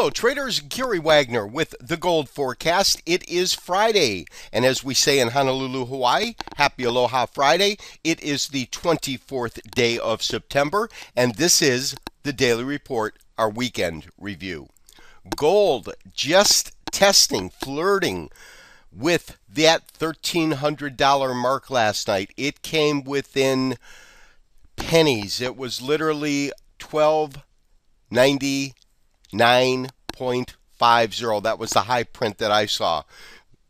Hello, traders. Gary Wagner with the Gold Forecast. It is Friday, and as we say in Honolulu, Hawaii, happy Aloha Friday. It is the 24th day of September, and this is the Daily Report, our weekend review. Gold just testing, flirting with that $1,300 mark last night. It came within pennies. It was literally 12.90. 9.50. That was the high print that I saw.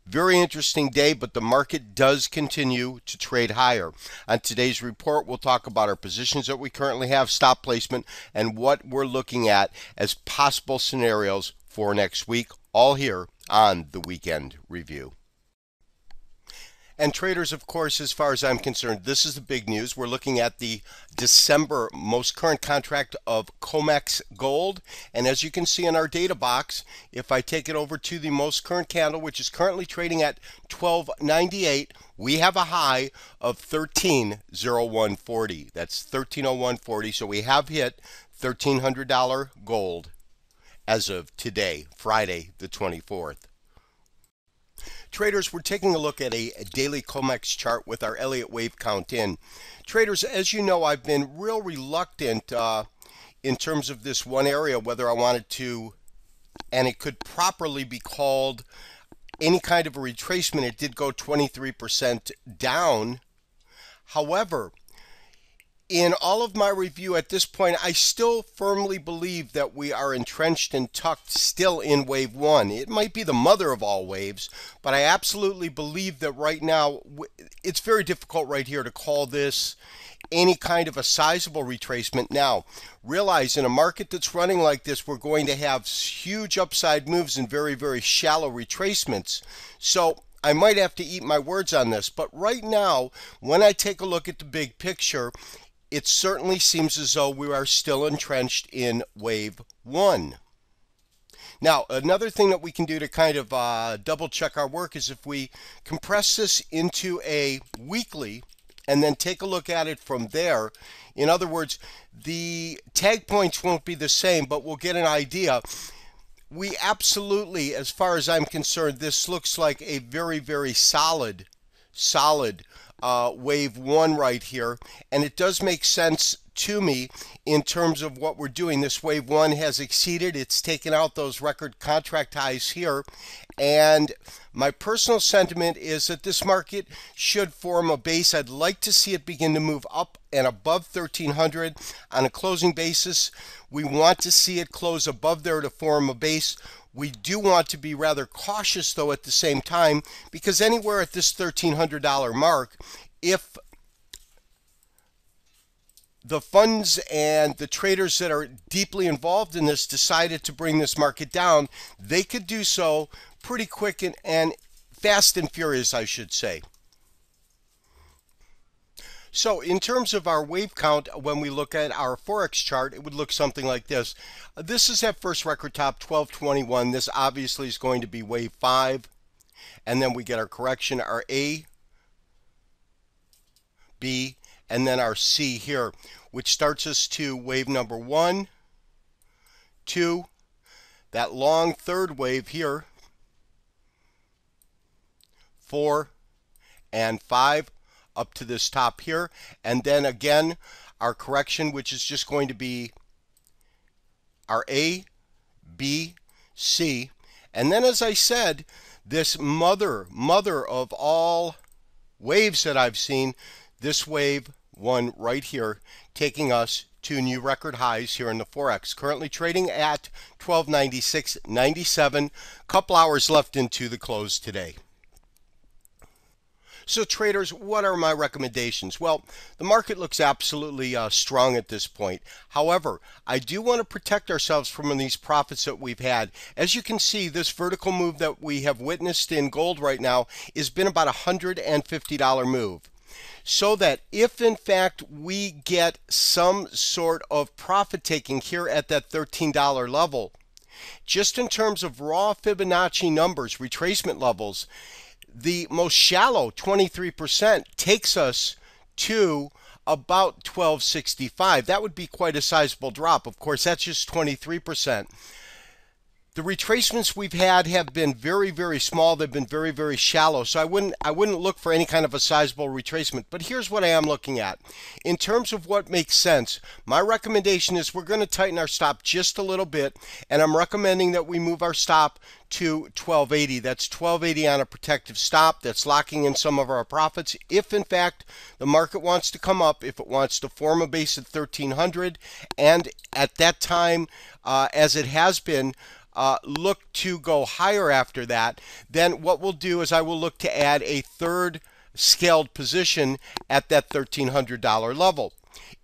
Very interesting day, but the market does continue to trade higher. On today's report, we'll talk about our positions that we currently have, stop placement, and what we're looking at as possible scenarios for next week, all here on the Weekend Review. And traders, of course, as far as I'm concerned, this is the big news. We're looking at the December most current contract of COMEX gold. And as you can see in our data box, if I take it over to the most current candle, which is currently trading at 12.98, we have a high of 13.0140. That's 13.0140. So we have hit $1,300 gold as of today, Friday the 24th. Traders, we're taking a look at a daily COMEX chart with our Elliott wave count in. Traders, as you know, I've been real reluctant in terms of this one area, whether I wanted to, and it could properly be called any kind of a retracement. It did go 23% down. However, in all of my review at this point, I still firmly believe that we are entrenched and tucked still in wave one. It might be the mother of all waves, but I absolutely believe that right now it's very difficult right here to call this any kind of a sizable retracement. Now, realize in a market that's running like this, we're going to have huge upside moves and very, very shallow retracements. So I might have to eat my words on this, but right now, when I take a look at the big picture, it certainly seems as though we are still entrenched in wave one. Now, another thing that we can do to kind of double check our work is if we compress this into a weekly and then take a look at it from there. In other words, the tag points won't be the same, but we'll get an idea. We absolutely, as far as I'm concerned, this looks like a very, very solid wave one right here, and it does make sense to me in terms of what we're doing. This wave one has exceeded, it's taken out those record contract highs here, and my personal sentiment is that this market should form a base. I'd like to see it begin to move up and above 1300 on a closing basis. We want to see it close above there to form a base. We do want to be rather cautious, though, at the same time, because anywhere at this $1,300 mark, if the funds and the traders that are deeply involved in this decided to bring this market down, they could do so pretty quick and fast and furious, I should say. So in terms of our wave count, when we look at our Forex chart, it would look something like this. This is at first record top 1221. This obviously is going to be wave 5. And then we get our correction, our A, B, and then our C here, which starts us to wave number 1, 2, that long third wave here, 4, and 5. Up to this top here, and then again our correction, which is just going to be our A, B, C, and then, as I said, this mother of all waves that I've seen, this wave one right here, taking us to new record highs here in the Forex, currently trading at 1296.97. Couple hours left into the close today. So traders, what are my recommendations? Well, the market looks absolutely strong at this point. However, I do want to protect ourselves from these profits that we've had. As you can see, this vertical move that we have witnessed in gold right now has been about a $150 move. So that if in fact we get some sort of profit taking here at that $13 level, just in terms of raw Fibonacci numbers, retracement levels, the most shallow 23% takes us to about 1265. That would be quite a sizable drop. Of course, that's just 23%. The retracements we've had have been very, very small. They've been very, very shallow. So I wouldn't look for any kind of a sizable retracement. But here's what I am looking at. In terms of what makes sense, my recommendation is we're going to tighten our stop just a little bit, and I'm recommending that we move our stop to 1280. That's 1280 on a protective stop. That's locking in some of our profits. If in fact the market wants to come up, if it wants to form a base at 1300, and at that time, as it has been, look to go higher after that, then what we'll do is I will look to add a third scaled position at that $1,300 level.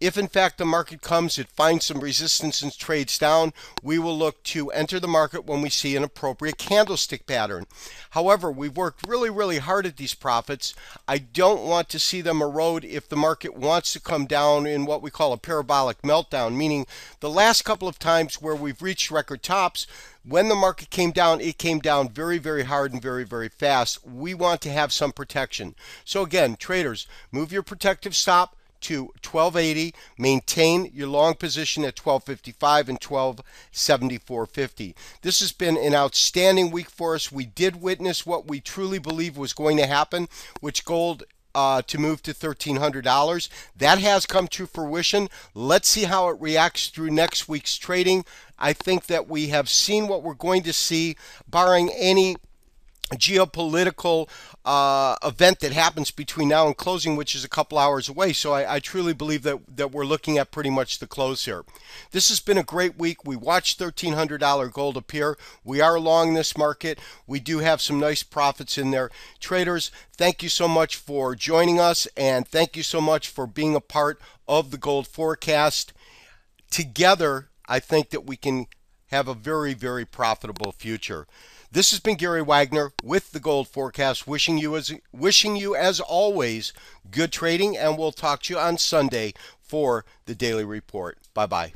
If in fact the market comes, it finds some resistance and trades down, we will look to enter the market when we see an appropriate candlestick pattern. However, we've worked really, really hard at these profits. I don't want to see them erode if the market wants to come down in what we call a parabolic meltdown, meaning the last couple of times where we've reached record tops, when the market came down, it came down very, very hard and very, very fast. We want to have some protection. So again, traders, move your protective stop to 1280, maintain your long position at 1255 and 1274.50. This has been an outstanding week for us. We did witness what we truly believe was going to happen, which gold to move to $1,300. That has come to fruition. Let's see how it reacts through next week's trading. I think that we have seen what we're going to see, barring any geopolitical event that happens between now and closing, which is a couple hours away. So I truly believe that we're looking at pretty much the close here. This has been a great week. We watched $1,300 gold appear. We are long this market. We do have some nice profits in there. Traders, thank you so much for joining us, and thank you so much for being a part of the gold forecast. Together, I think that we can have a very, very profitable future. This has been Gary Wagner with the Gold Forecast, wishing you as always good trading, and we'll talk to you on Sunday for the daily report. Bye-bye.